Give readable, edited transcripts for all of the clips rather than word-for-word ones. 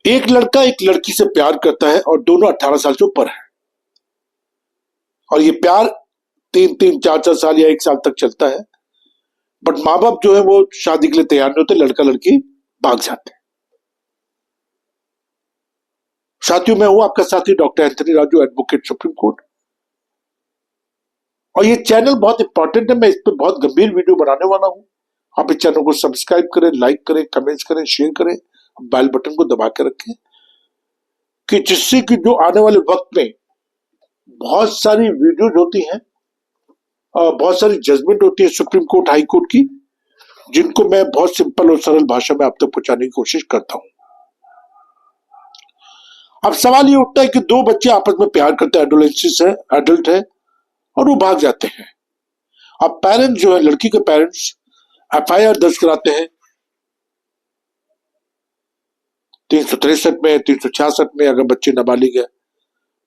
एक लड़का एक लड़की से प्यार करता है और दोनों 18 साल से ऊपर है, और ये प्यार 3-4 साल या 1 साल तक चलता है। बट माँ बाप जो है वो शादी के लिए तैयार नहीं होते, लड़का लड़की भाग जाते हैं। साथियों, मैं हूं आपका साथी doctor Anthony Raju, advocate supreme court. और ये चैनल बहुत इंपॉर्टेंट है, मैं इस पर बहुत गंभीर वीडियो बनाने वाला हूं। आप इस चैनल को सब्सक्राइब करें, लाइक करें, कमेंट्स करें, शेयर करें, बेल बटन को दबा के रखें, कि जिससे कि जो आने वाले वक्त में बहुत सारी वीडियोज होती हैं, बहुत सारी जजमेंट होती है सुप्रीम कोर्ट, हाई कोर्ट की, जिनको मैं बहुत सिंपल और सरल भाषा में आप तक पहुंचाने की कोशिश करता हूं। अब सवाल ये उठता है कि दो बच्चे आपस में प्यार करते हैं, एडोलेंसेंस है, एडल्ट है, और वो भाग जाते हैं। अब पेरेंट्स जो है, लड़की के पेरेंट्स एफआईआर दर्ज कराते हैं 363 में, 366 में, अगर बच्चे नाबालिग है,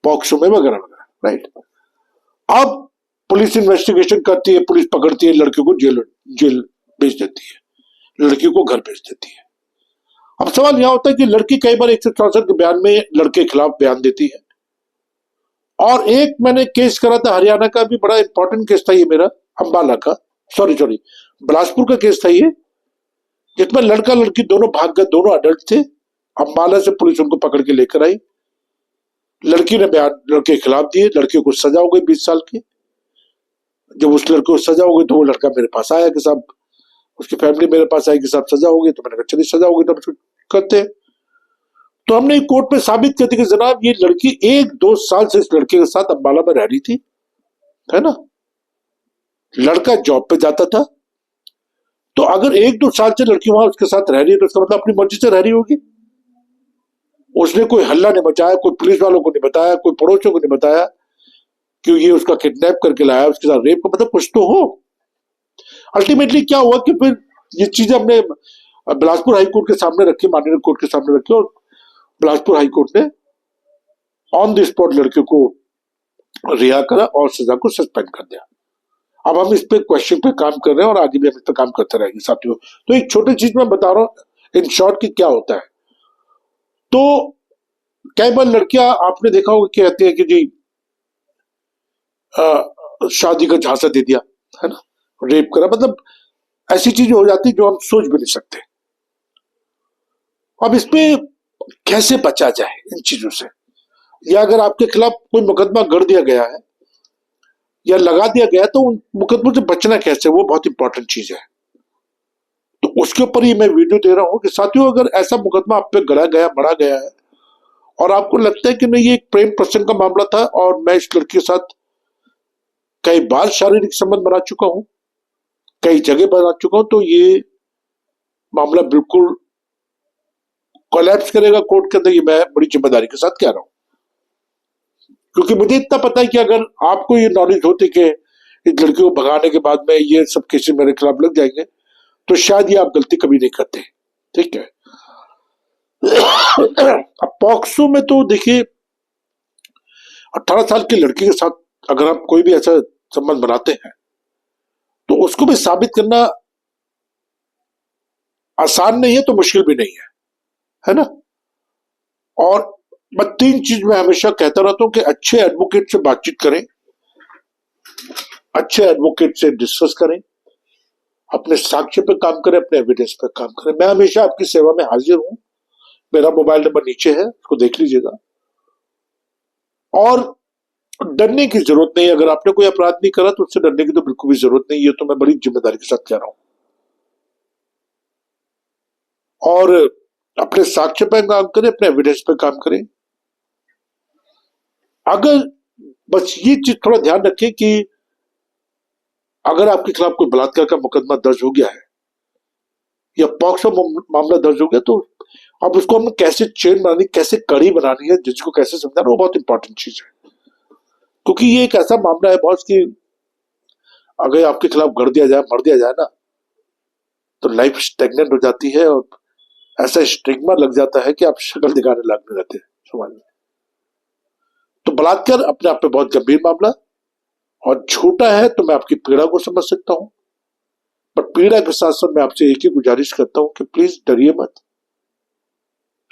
पॉक्सो में, वगैरह वगैरह, राइट। अब पुलिस इन्वेस्टिगेशन करती है, पुलिस पकड़ती है, लड़के को जेल भेज देती है, लड़की को घर भेज देती है। अब सवाल यह होता है कि लड़की कई बार 164 के बयान में लड़के के खिलाफ बयान देती है। और एक मैंने केस करा था हरियाणा का, भी बड़ा इंपॉर्टेंट केस था ये मेरा, अंबाला का, सॉरी बिलासपुर का केस था ये, जिसमें लड़का लड़की दोनों भाग गए, दोनों अडल्ट थे। अंबाला से पुलिस उनको पकड़ के लेकर आई, लड़की ने बयान लड़के के खिलाफ दिए, लड़के को सजा हो गई 20 साल की। जब उस लड़के को सजा हो गई तो वो लड़का मेरे पास आया कि साहब, उसकी फैमिली मेरे पास आई कि साहब सजा हो गई। तो मैंने कहा चलिए सजा हो गई तो हम करते हैं। तो हमने कोर्ट में साबित कर दी कि जनाब ये लड़की 1-2 साल से इस लड़के के साथ अंबाला में रह रही थी, है ना। लड़का जॉब पे जाता था, तो अगर 1-2 साल से लड़की वहां उसके साथ रह रही है तो उसका मतलब अपनी मर्जी से रह रही होगी। उसने कोई हल्ला नहीं मचाया, कोई पुलिस वालों को नहीं बताया, कोई पड़ोसियों को नहीं बताया कि ये उसका किडनैप करके लाया, उसके साथ रेप का, मतलब कुछ तो हो। अल्टीमेटली क्या हुआ कि फिर ये चीज हमने बिलासपुर हाईकोर्ट के सामने रखी, माननीय कोर्ट के सामने रखी, और बिलासपुर हाईकोर्ट ने ऑन द स्पॉट लड़के को रिहा करा और सजा को सस्पेंड कर दिया। अब हम इस पे क्वेश्चन पे काम कर रहे हैं और आगे भी हम इस पे काम करते रहेंगे साथियों। तो एक छोटी चीज मैं बता रहा हूं इन शॉर्ट कि क्या होता है। तो कई बार लड़कियां आपने देखा होगा कि कहती है कि जी शादी का झांसा दे दिया, है ना, रेप करा, मतलब ऐसी चीजें हो जाती जो हम सोच भी नहीं सकते। अब इसमें कैसे बचा जाए इन चीजों से, या अगर आपके खिलाफ कोई मुकदमा गढ़ दिया गया है या लगा दिया गया है तो उन मुकदमों से बचना कैसे, वो बहुत इंपॉर्टेंट चीज है। तो उसके ऊपर ही मैं वीडियो दे रहा हूं कि साथियों, अगर ऐसा मुकदमा आप पे गढ़ा गया, मढ़ा गया है, और आपको लगता है कि नहीं ये एक प्रेम प्रसंग का मामला था और मैं इस लड़की के साथ कई बार शारीरिक संबंध बना चुका हूं, कई जगह बना चुका हूं, तो ये मामला बिल्कुल कोलैप्स करेगा कोर्ट के अंदर, ये मैं बड़ी जिम्मेदारी के साथ कह रहा हूं। क्योंकि मुझे इतना पता है कि अगर आपको ये नॉलेज होती कि इस लड़की को भगाने के बाद में ये सब केसेस मेरे खिलाफ लग जाएंगे, तो शायद ये आप गलती कभी नहीं करते, ठीक है। अब पॉक्सो में तो देखिए 18 साल की लड़की के साथ अगर आप कोई भी ऐसा संबंध बनाते हैं तो उसको भी साबित करना आसान नहीं है, तो मुश्किल भी नहीं है ना। और मैं 3 चीज में हमेशा कहता रहता हूं कि अच्छे एडवोकेट से बातचीत करें, अच्छे एडवोकेट से डिस्कस करें, अपने साक्ष्य पे काम करें, अपने एविडेंस पे काम करें। मैं हमेशा आपकी सेवा में हाजिर हूं, मेरा मोबाइल नंबर नीचे है, उसको देख लीजिएगा। और डरने की जरूरत नहीं, अगर आपने कोई अपराध नहीं करा तो उससे डरने की तो बिल्कुल भी जरूरत नहीं है, तो मैं बड़ी जिम्मेदारी के साथ कह रहा हूं। और अपने साक्ष्य पे काम करें, अपने एविडेंस पे काम करें। अगर बस ये चीज थोड़ा ध्यान रखें कि अगर आपके खिलाफ कोई बलात्कार का मुकदमा दर्ज हो गया है या पॉक्सो मामला दर्ज हो गया, तो अब उसको हमें कैसे चेन बनानी, कैसे कड़ी बनानी है, जज को कैसे समझाना, वो बहुत इंपॉर्टेंट चीज है। क्योंकि ये एक ऐसा मामला है बॉस कि अगर आपके खिलाफ गढ़ दिया जाए, मर दिया जाए ना, तो लाइफ स्टेगनेंट हो जाती है और ऐसा स्टिग्मा लग जाता है कि आप शक्ल दिखाने लायक नहीं रहते समाज में। तो बलात्कार अपने आप में बहुत गंभीर मामला, और छोटा है तो मैं आपकी पीड़ा को समझ सकता हूं, पर पीड़ा के साथ साथ मैं आपसे एक ही गुजारिश करता हूं कि प्लीज डरिए मत,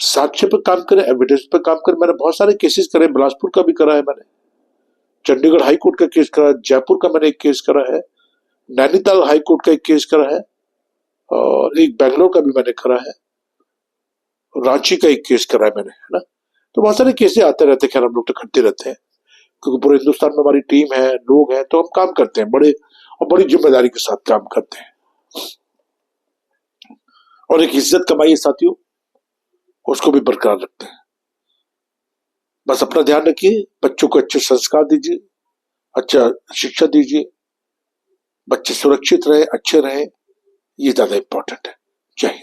साक्ष्य पे काम करें, एविडेंस पे काम करें। मैंने बहुत सारे केसेस करे, बिलासपुर का भी करा है मैंने, चंडीगढ़ हाई कोर्ट का केस करा, जयपुर का मैंने एक केस करा है, नैनीताल हाई कोर्ट का एक केस करा है, और एक बेंगलोर का भी मैंने करा है, रांची का एक केस करा है मैंने, है ना। तो बहुत सारे केसेस आते रहते हैं, खैर हम लोग तो करते रहते हैं, क्योंकि पूरे हिंदुस्तान में हमारी टीम है, लोग हैं, तो हम काम करते हैं बड़े और बड़ी जिम्मेदारी के साथ काम करते हैं, और एक इज्जत कमाई है साथियों, उसको भी बरकरार रखते हैं। बस अपना ध्यान रखिए, बच्चों को अच्छे संस्कार दीजिए, अच्छा शिक्षा दीजिए, बच्चे सुरक्षित रहे, अच्छे रहे, ये ज्यादा इंपॉर्टेंट है। जय हिंद।